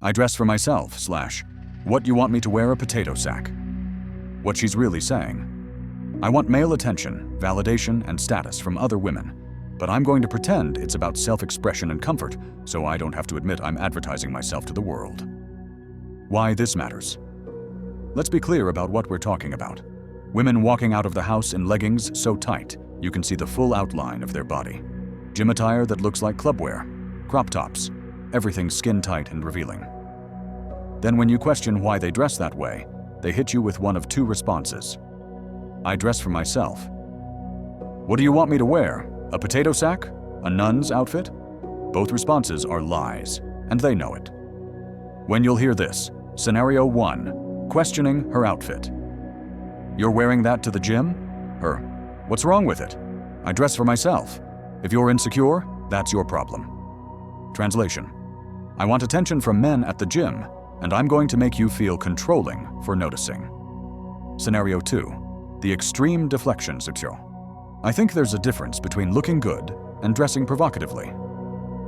I dress for myself / what you want me to wear a potato sack. What she's really saying. I want male attention, validation, and status from other women, but I'm going to pretend it's about self-expression and comfort so I don't have to admit I'm advertising myself to the world. Why this matters. Let's be clear about what we're talking about. Women walking out of the house in leggings so tight you can see the full outline of their body. Gym attire that looks like clubwear. Crop tops. Everything skin tight and revealing. Then when you question why they dress that way, they hit you with one of two responses. I dress for myself. What do you want me to wear? A potato sack? A nun's outfit? Both responses are lies, and they know it. When you'll hear this, scenario 1, questioning her outfit. You're wearing that to the gym? Her, what's wrong with it? I dress for myself. If you're insecure, that's your problem. Translation. I want attention from men at the gym, and I'm going to make you feel controlling for noticing. Scenario 2, the extreme deflection scenario. I think there's a difference between looking good and dressing provocatively.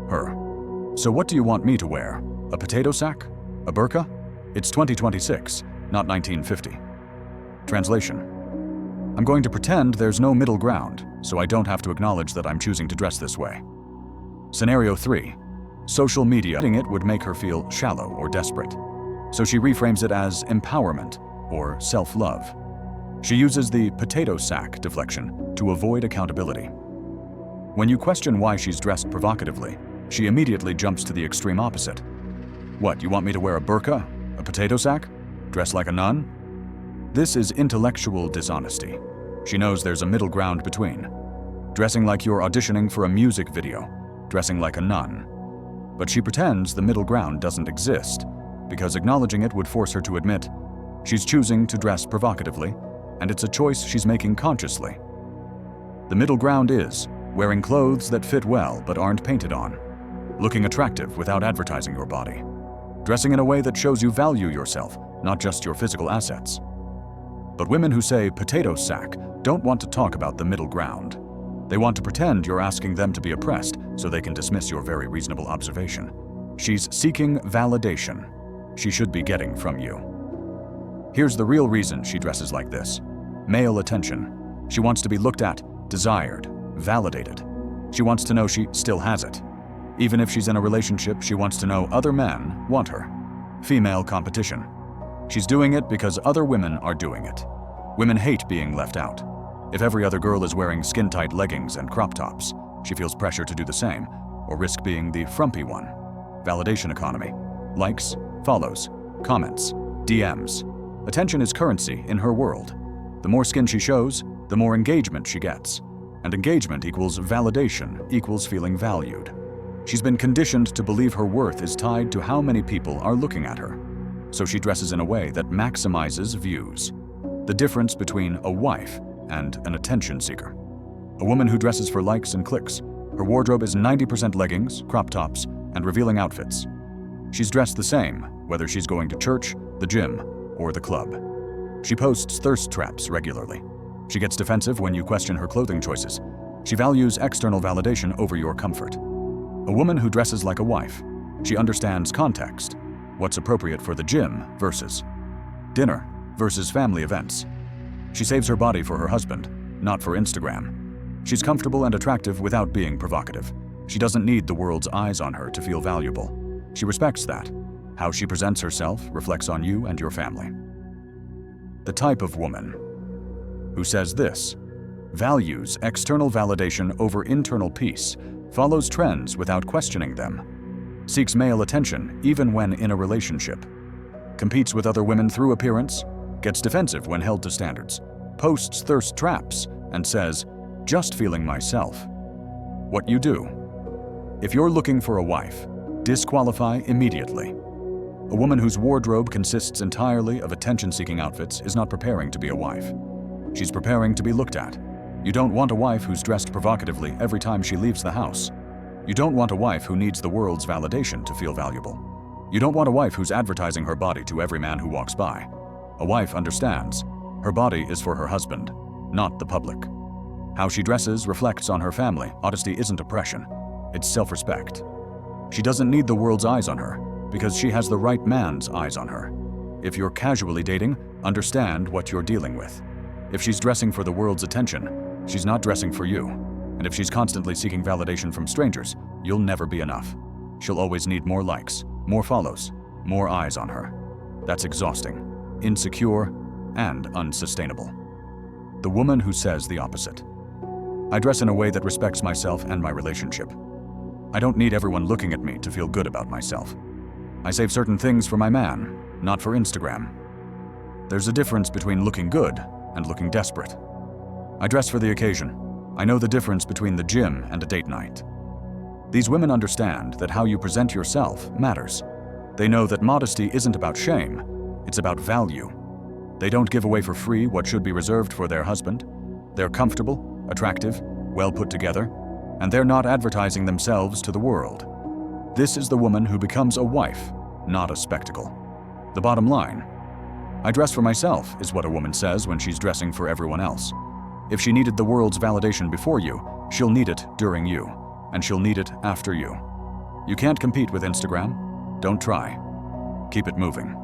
Her. So what do you want me to wear? A potato sack? A burqa? It's 2026, not 1950. Translation. I'm going to pretend there's no middle ground, so I don't have to acknowledge that I'm choosing to dress this way. Scenario 3. Social media. It would make her feel shallow or desperate. So she reframes it as empowerment or self-love. She uses the potato sack deflection to avoid accountability. When you question why she's dressed provocatively, she immediately jumps to the extreme opposite. What, you want me to wear a burqa? A potato sack? Dress like a nun? This is intellectual dishonesty. She knows there's a middle ground between. Dressing like you're auditioning for a music video, dressing like a nun. But she pretends the middle ground doesn't exist, because acknowledging it would force her to admit she's choosing to dress provocatively, and it's a choice she's making consciously. The middle ground is wearing clothes that fit well but aren't painted on, looking attractive without advertising your body, dressing in a way that shows you value yourself, not just your physical assets. But women who say potato sack don't want to talk about the middle ground. They want to pretend you're asking them to be oppressed so they can dismiss your very reasonable observation. She's seeking validation she should be getting from you. Here's the real reason she dresses like this. Male attention. She wants to be looked at, desired, validated. She wants to know she still has it. Even if she's in a relationship, she wants to know other men want her. Female competition. She's doing it because other women are doing it. Women hate being left out. If every other girl is wearing skin-tight leggings and crop tops, she feels pressure to do the same, or risk being the frumpy one. Validation economy. Likes, follows, comments, DMs. Attention is currency in her world. The more skin she shows, the more engagement she gets. And engagement equals validation equals feeling valued. She's been conditioned to believe her worth is tied to how many people are looking at her. So she dresses in a way that maximizes views. The difference between a wife and an attention seeker. A woman who dresses for likes and clicks. Her wardrobe is 90% leggings, crop tops, and revealing outfits. She's dressed the same, whether she's going to church, the gym, or the club. She posts thirst traps regularly. She gets defensive when you question her clothing choices. She values external validation over your comfort. A woman who dresses like a wife. She understands context. What's appropriate for the gym versus dinner versus family events. She saves her body for her husband, not for Instagram. She's comfortable and attractive without being provocative. She doesn't need the world's eyes on her to feel valuable. She respects that. How she presents herself reflects on you and your family. The type of woman who says this, values external validation over internal peace, follows trends without questioning them, seeks male attention even when in a relationship, competes with other women through appearance, gets defensive when held to standards, posts thirst traps, and says, just feeling myself. What you do. If you're looking for a wife, disqualify immediately. A woman whose wardrobe consists entirely of attention-seeking outfits is not preparing to be a wife. She's preparing to be looked at. You don't want a wife who's dressed provocatively every time she leaves the house. You don't want a wife who needs the world's validation to feel valuable. You don't want a wife who's advertising her body to every man who walks by. A wife understands. Her body is for her husband, not the public. How she dresses reflects on her family. Modesty isn't oppression. It's self-respect. She doesn't need the world's eyes on her, because she has the right man's eyes on her. If you're casually dating, understand what you're dealing with. If she's dressing for the world's attention, she's not dressing for you. And if she's constantly seeking validation from strangers, you'll never be enough. She'll always need more likes, more follows, more eyes on her. That's exhausting, insecure, and unsustainable. The woman who says the opposite. I dress in a way that respects myself and my relationship. I don't need everyone looking at me to feel good about myself. I save certain things for my man, not for Instagram. There's a difference between looking good and looking desperate. I dress for the occasion. I know the difference between the gym and a date night. These women understand that how you present yourself matters. They know that modesty isn't about shame, it's about value. They don't give away for free what should be reserved for their husband. They're comfortable, attractive, well put together, and they're not advertising themselves to the world. This is the woman who becomes a wife, not a spectacle. The bottom line, I dress for myself is what a woman says when she's dressing for everyone else. If she needed the world's validation before you, she'll need it during you, and she'll need it after you. You can't compete with Instagram. Don't try. Keep it moving.